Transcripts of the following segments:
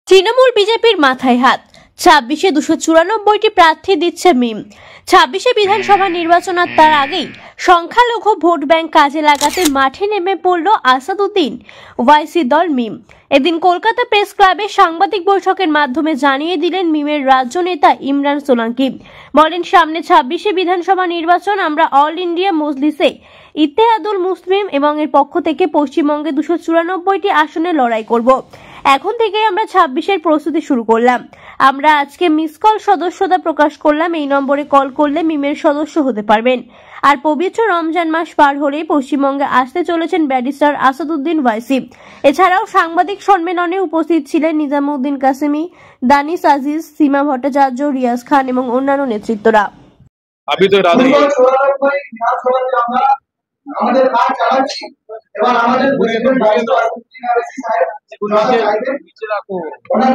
তৃণমূল বিজেপির মাথায় হাত। ২৬-এ ২৯৪টি প্রার্থী দিচ্ছে মিম। ২৬-এ বিধানসভা নির্বাচন আর তার আগেই সংখ্যালঘু ভোট ব্যাংক কাজে লাগাতে মাঠে নেমে পড়ল আসাদুদ্দিন ওয়াইসি দল মিম। এদিন কলকাতা প্রেস ক্লাবে সাংবাদিক বৈঠকের মাধ্যমে জানিয়ে দিলেন মিমের রাজ্য নেতা ইমরান সোলাঙ্কি। বলেন, সামনে ২৬-এ বিধানসভা নির্বাচন, আমরা অল ইন্ডিয়া মজলিসে ইত্তেহাদুল মুসলিম এবং এর পক্ষ থেকে পশ্চিমবঙ্গে ২৯৪টি আসনে লড়াই করব। এখন থেকে আমরা ২৬-এর প্রস্তুতি শুরু করলাম। আমরা আজকে মিস কল সদস্যতা প্রকাশ করলাম। এই নম্বরে কল করলে মিমের সদস্য হতে পারবেন। আর পবিত্র রমজান মাস পার হলেই পশ্চিমবঙ্গে আসতে চলেছেন ব্যারিস্টার আসাদুদ্দিন ওয়াইসি। এছাড়াও সাংবাদিক সম্মেলনে উপস্থিত ছিলেন নিজামউদ্দিন কাসেমি, দানিশ আজিজ, সীমা ভট্টাচার্য, রিয়াজ খান এবং অন্যান্য নেতৃত্বরা। আমাদের কাজ চালাচ্ছি এবং আমাদের প্রেসিডেন্ট দায়িত্ব আসাদুদ্দিন ওয়াইসি সাহেব ওনার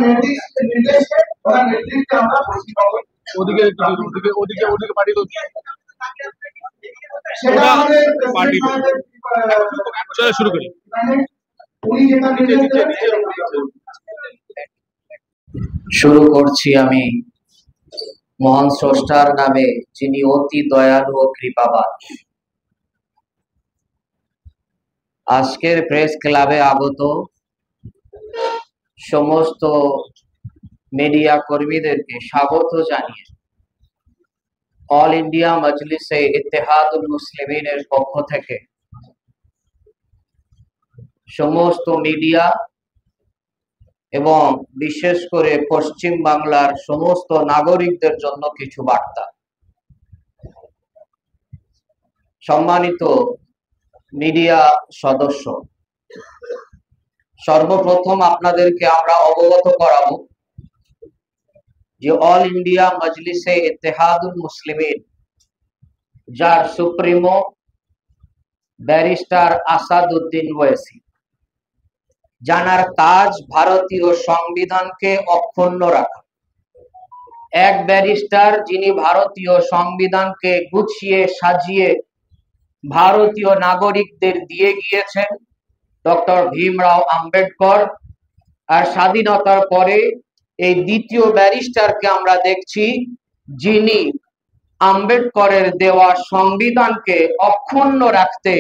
নির্দেশে ওনার নেতৃত্বে আমরা পশ্চিমবঙ্গ ওদিকে পার্টি করছি। সেটা আমাদের পার্টি চলো শুরু করি। শুরু করছি আমি মহান স্রষ্টার নামে, যিনি অতি দয়ালু ও কৃপাবান। আজকের প্রেস ক্লাবে আগত সমস্ত মিডিয়া কর্মীদেরকে স্বাগত জানিয়ে অল ইন্ডিয়া মজলিসে ইত্তেহাদুল মুসলিমিনের পক্ষ থেকে সমস্ত মিডিয়া এবং বিশেষ করে পশ্চিম বাংলার সমস্ত নাগরিকদের জন্য কিছু বার্তা। সম্মানিত মিডিয়া সদস্য, সর্বপ্রথম আপনাদেরকে আমরা অবগত করাবো যে অল ইন্ডিয়া মজলিসে ইত্তেহাদুল মুসলিমিন, যার সুপ্রিমো ব্যারিস্টার আসাদুদ্দিন ওয়াইসি, জানার কাজ ভারতীয় সংবিধানকে অক্ষুণ্ণ রাখা। এক ব্যারিস্টার যিনি ভারতীয় সংবিধানকে গুছিয়ে সাজিয়ে ভারতীয় নাগরিকদের দিয়ে গিয়েছেন, ডক্টর ভীমরাও আম্বেদকর। আর স্বাধীনতার পরে এই দ্বিতীয় ব্যারিস্টারকে আমরা দেখছি, যিনি আম্বেদকরের দেওয়া সংবিধানকে অক্ষুণ্ণ রাখতে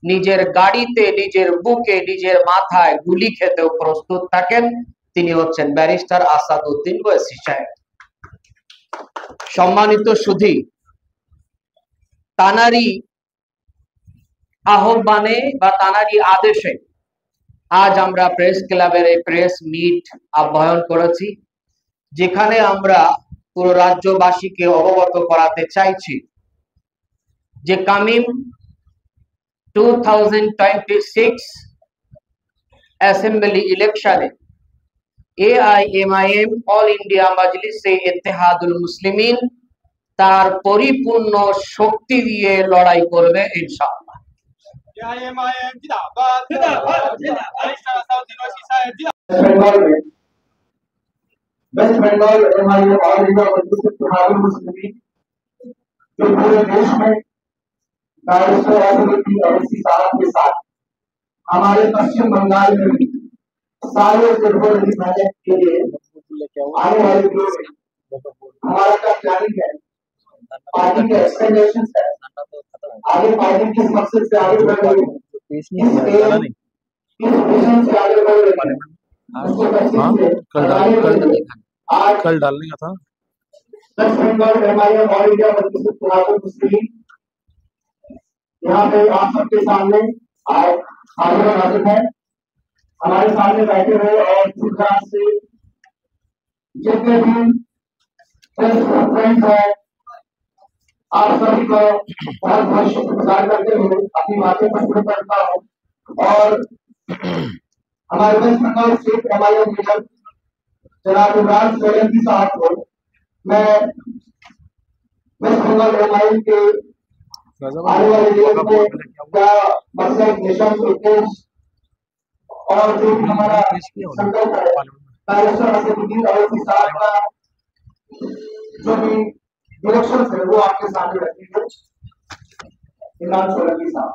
নিজের গাড়িতে, নিজের বুকে, নিজের মাথায় গুলি খেতেও প্রস্তুত থাকেন। তিনি হচ্ছেন ব্যারিস্টার আসাদুদ্দিন ওয়াইসি সাহেব। সম্মানিত সুধী, তানারি আহ্বানে বা তানারি আদেশে আজ আমরা প্রেস ক্লাবের এই প্রেস মিট আহ্বান করেছি, যেখানে আমরা পুরো রাজ্যবাসীকে অবগত করাতে চাইছি যে কামিং 2026 অ্যাসেম্বলি ইলেকশনে AIMIM অল ইন্ডিয়া মজলিসে ইত্তেহাদুল মুসলিমিন তার পরিপূর্ণ শক্তি দিয়ে লড়াই করবে ইনশাআল্লাহ। AIMIM জিন্দাবাদ জিন্দাবাদ জিন্দাবাদ। আসাদুদ্দিন ওয়াইসি সাহেব west Bengal MIM all India Majlis Ittehadul Muslimeen जो पूरे देश में बैरिस्टर आसादुद्दीन ओवैसी साहब के साथ हमारे पश्चिम बंगाल में भी सालों से मेहनत के लिए आने वाले दिनों में हमारा क्या प्लानिंग है, पार्टी के एक्सपेक्टेशन है, आगे पार्टी किस मकसद से आगे बढ़ रही है, इस विजन से आगे बढ़ रही है, उसको कल डालने का था। West Bengal MIM all India Majlis Ittehadul Muslimeen यहाँ पे आप सबके सामने हाजिर है। हमारे सामने बैठे हुए और गुजरात से जितने भी फ्रेंड्स हैं, आप सभी को बहुत बहुत शुक्रगुजार करते हुए अपनी बातें शुरू करता हूँ। और हमारे West Bengal state MIM leader जनाब इमरान सोलंकी साहब को मैं वेस्ट बंगाल MIM के आने वाले दिनों में क्या मकसद, मिशन, उद्देश्य और जो भी हमारा संकल्प है, बैरिस्टर आसादुद्दीन ओवैसी साहब का जो भी डायरेक्शन है वो आपके सामने रखेंगे। इमरान सोलंकी साहब।